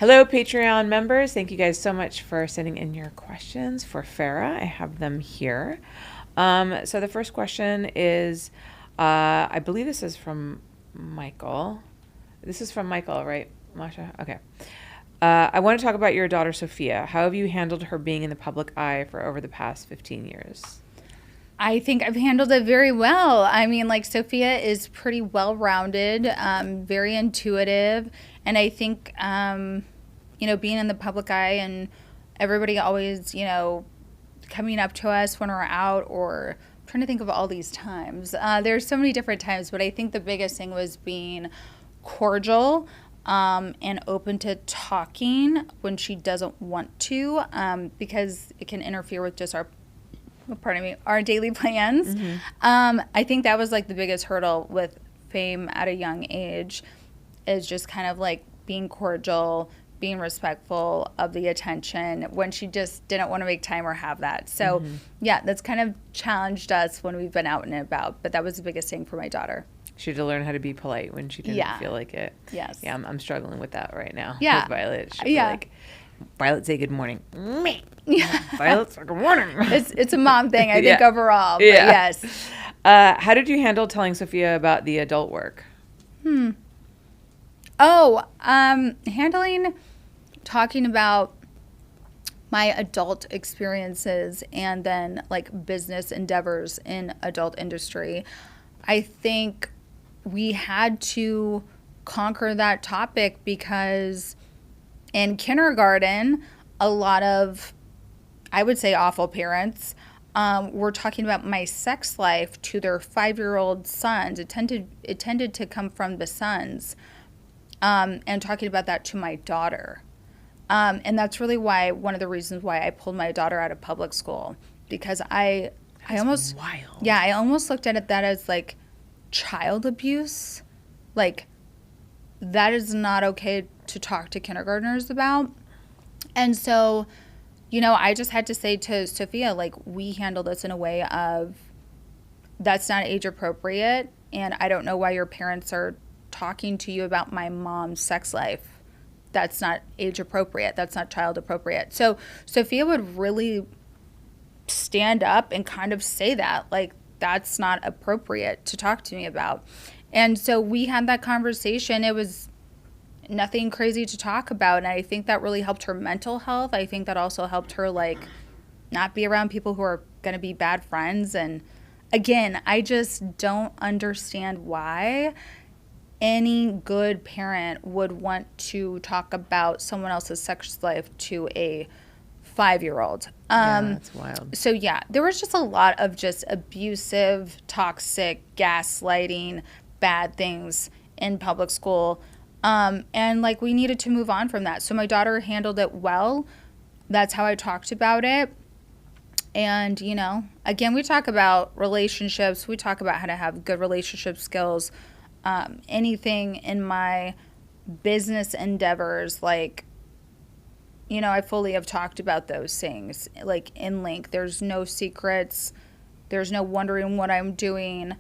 Hello, Patreon members. Thank you guys so much for sending in your questions for Farah. I have them here. So the first question is, I believe this is from Michael. This is from Michael, right, Masha? Okay. I want to talk about your daughter, Sophia. How have you handled her being in the public eye for over the past 15 years? I think I've handled it very well. I mean, like, Sophia is pretty well-rounded, very intuitive. And I think, being in the public eye and everybody always, coming up to us when we're out, or I'm trying to think of all these times. There's so many different times, but I think the biggest thing was being cordial and open to talking when she doesn't want to, because it can interfere with just our daily plans. I think that was like the biggest hurdle with Fame at a young age, is just kind of like being cordial, being respectful of the attention when she just didn't want to make time or have that. So yeah, that's kind of challenged us when we've been out and about, but that was the biggest thing for my daughter. She had to learn how to be polite when she didn't feel like it. Yes. Yeah, I'm struggling with that right now. Yeah. With Violet. She'll be like, Violet, say good morning. Violet, say good morning. It's a mom thing, I think, overall. But yes. How did you handle telling Sophia about the adult work? Talking about my adult experiences and then like business endeavors in adult industry. I think we had to conquer that topic because in kindergarten, a lot of, I would say, awful parents were talking about my sex life to their 5-year-old sons. It tended to come from the sons, and talking about that to my daughter. And that's really one of the reasons why I pulled my daughter out of public school, because I almost looked at that as like child abuse. Like, that is not okay to talk to kindergartners about. And so, I just had to say to Sophia, like, we handle this in a way of, that's not age appropriate, and I don't know why your parents are talking to you about my mom's sex life. That's not age appropriate. That's not child appropriate. So Sophia would really stand up and kind of say that, like, that's not appropriate to talk to me about. And so we had that conversation. It was nothing crazy to talk about. And I think that really helped her mental health. I think that also helped her, like, not be around people who are going to be bad friends. And again, I just don't understand why any good parent would want to talk about someone else's sex life to a 5-year-old. That's wild. So yeah, there was just a lot of just abusive, toxic, gaslighting, bad things in public school. And like, we needed to move on from that. So my daughter handled it well. That's how I talked about it. And, again, we talk about relationships. We talk about how to have good relationship skills. Anything in my business endeavors, like, I fully have talked about those things, like, in length. There's no secrets. There's no wondering what I'm doing.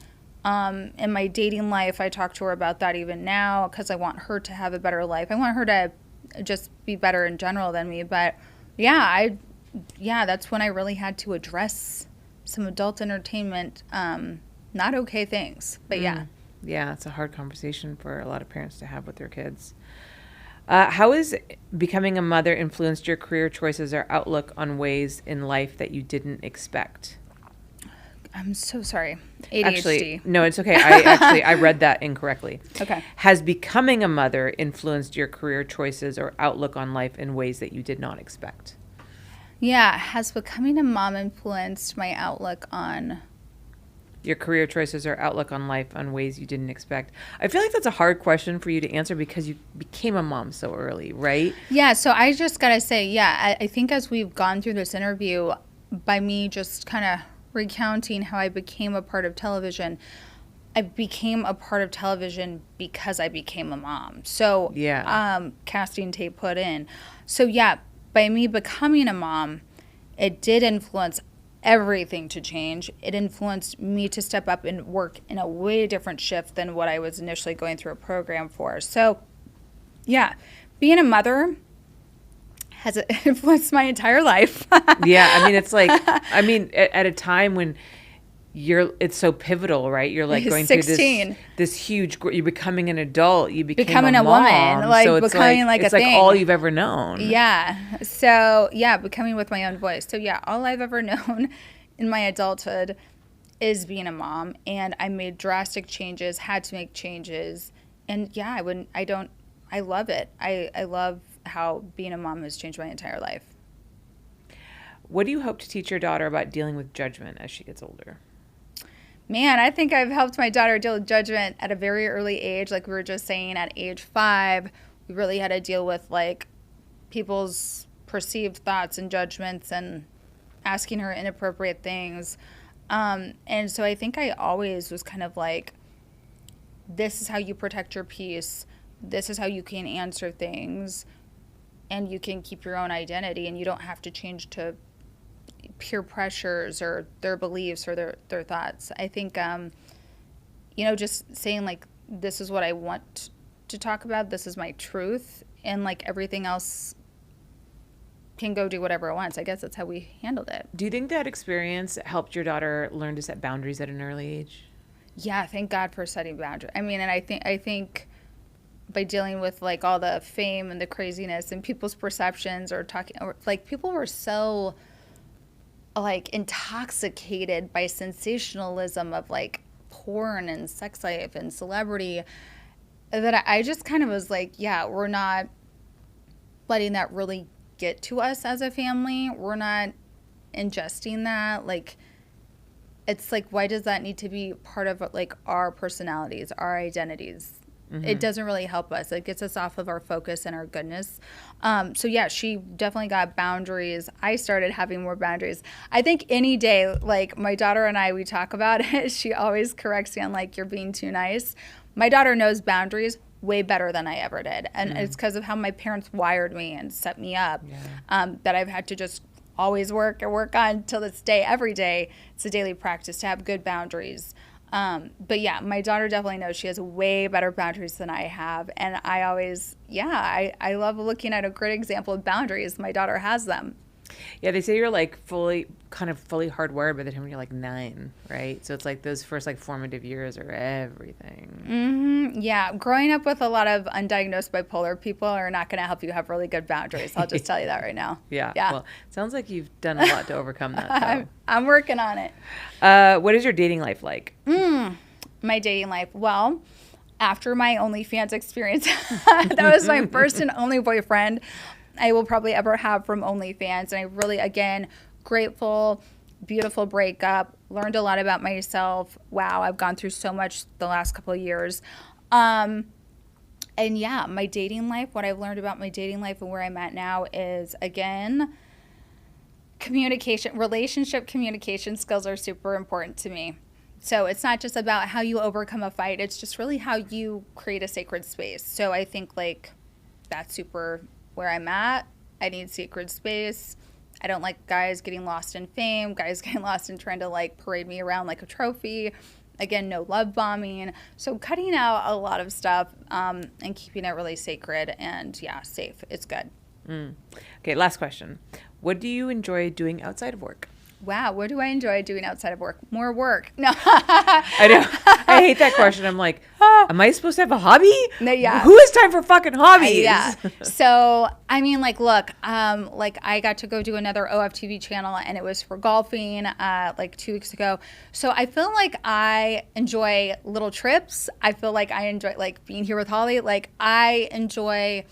In my dating life, I talk to her about that even now, because I want her to have a better life. I want her to just be better in general than me. But that's when I really had to address some adult entertainment, not okay things. But yeah. Yeah, it's a hard conversation for a lot of parents to have with their kids. How has becoming a mother influenced your career choices or outlook on ways in life that you didn't expect? I'm so sorry. ADHD. Actually, no, it's okay. I read that incorrectly. Okay. Has becoming a mother influenced your career choices or outlook on life in ways that you did not expect? Yeah. Has becoming a mom influenced my outlook on your career choices or outlook on life on ways you didn't expect? I feel like that's a hard question for you to answer because you became a mom so early, right? Yeah, so I just got to say, I think as we've gone through this interview, by me just kind of recounting how I became a part of television, I became a part of television because I became a mom. So, casting tape put in. So, by me becoming a mom, it did influence everything to change. It influenced me to step up and work in a way different shift than what I was initially going through a program for. So, being a mother has influenced my entire life. Yeah, I mean, it's like, at a time when it's so pivotal, right? You're like going 16. through this huge, you're becoming an adult, you Becoming a a mom, woman, like so it's becoming like it's a like thing. all you've ever known. Yeah. So yeah, becoming with my own voice. So yeah, all I've ever known in my adulthood is being a mom, and I made drastic changes, had to make changes, and yeah, I love it. I love how being a mom has changed my entire life. What do you hope to teach your daughter about dealing with judgment as she gets older? Man, I think I've helped my daughter deal with judgment at a very early age. Like we were just saying, at age 5, we really had to deal with like people's perceived thoughts and judgments and asking her inappropriate things. And so I think I always was kind of like, this is how you protect your peace. This is how you can answer things, and you can keep your own identity, and you don't have to change to peer pressures or their beliefs or their thoughts. I think, just saying like, this is what I want to talk about. This is my truth. And like everything else can go do whatever it wants. I guess that's how we handled it. Do you think that experience helped your daughter learn to set boundaries at an early age? Yeah, thank God for setting boundaries. I mean, and I think by dealing with like all the fame and the craziness and people's perceptions or like people were so like intoxicated by sensationalism of like porn and sex life and celebrity that I just kind of was like, yeah, we're not letting that really get to us as a family. We're not ingesting that. Like, it's like, why does that need to be part of like our personalities, our identities? Mm-hmm. It doesn't really help us. It gets us off of our focus and our goodness. So yeah, she definitely got boundaries. I started having more boundaries. I think any day, like my daughter and I, we talk about it. She always corrects me on like, you're being too nice. My daughter knows boundaries way better than I ever did. And it's because of how my parents wired me and set me up, that I've had to just always work on till this day, every day. It's a daily practice to have good boundaries. But yeah, my daughter definitely knows she has way better boundaries than I have. And I always, I love looking at a great example of boundaries. My daughter has them. Yeah, they say you're like fully hardwired by the time you're like 9, right? So it's like those first like formative years are everything. Mm-hmm. Yeah, growing up with a lot of undiagnosed bipolar people are not going to help you have really good boundaries. I'll just tell you that right now. Yeah. Well, it sounds like you've done a lot to overcome that, though. I'm working on it. What is your dating life like? My dating life. Well, after my OnlyFans experience, that was my first and only boyfriend I will probably ever have from OnlyFans. And I really, again, grateful, beautiful breakup, learned a lot about myself. Wow, I've gone through so much the last couple of years. And yeah, my dating life, what I've learned about my dating life and where I'm at now is, again, relationship communication skills are super important to me. So it's not just about how you overcome a fight. It's just really how you create a sacred space. So I think like that's super where I'm at. I need sacred space. I don't like guys getting lost in fame, guys getting lost in trying to like parade me around like a trophy. Again, no love bombing. So cutting out a lot of stuff and keeping it really sacred and safe. It's good. Okay, last question. What do you enjoy doing outside of work? Wow, what do I enjoy doing outside of work? More work. No. I know. I hate that question. I'm like, am I supposed to have a hobby? No, yeah. Who has time for fucking hobbies? Yeah. So, I mean, like, look, like I got to go do another OFTV channel and it was for golfing like 2 weeks ago. So I feel like I enjoy little trips. I feel like I enjoy like being here with Holly. Like I enjoy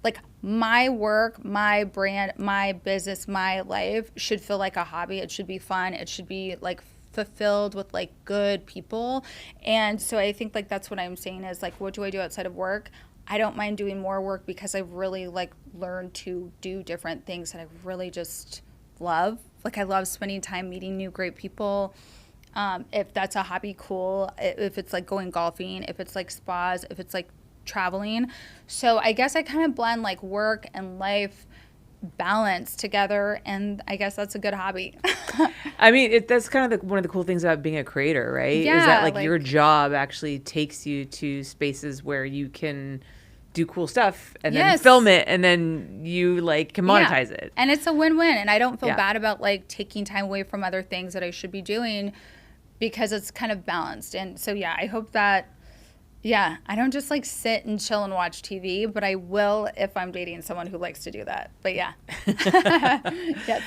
like my work, my brand, my business, my life should feel like a hobby. It should be fun. It should be like fulfilled with like good people. And so I think like that's what I'm saying is like, what do I do outside of work? I don't mind doing more work because I've really like learned to do different things that I really just love. Like I love spending time meeting new great people. If that's a hobby, cool. If it's like going golfing, if it's like spas, if it's like traveling. So I guess I kind of blend like work and life balance together, and I guess that's a good hobby. I mean, that's kind of one of the cool things about being a creator, right? Yeah, is that like your job actually takes you to spaces where you can do cool stuff and then Yes. film it, and then you like can monetize it. And it's a win-win. And I don't feel Yeah. bad about like taking time away from other things that I should be doing because it's kind of balanced. And so, yeah, I hope that, yeah, I don't just like sit and chill and watch TV, but I will if I'm dating someone who likes to do that. But yeah. Yes.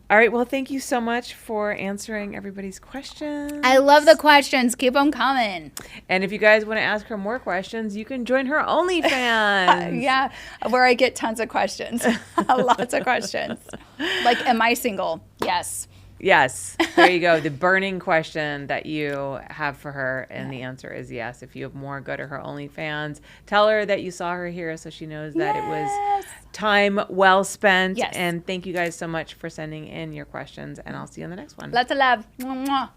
All right. Well, thank you so much for answering everybody's questions. I love the questions. Keep them coming. And if you guys want to ask her more questions, you can join her OnlyFans. Yeah, where I get tons of questions. Lots of questions. Like, am I single? Yes. Yes. There you go. The burning question that you have for her. And the answer is yes. If you have more, go to her OnlyFans. Tell her that you saw her here so she knows that it was time well spent. Yes. And thank you guys so much for sending in your questions. And I'll see you on the next one. Lots of love. Mwah, mwah.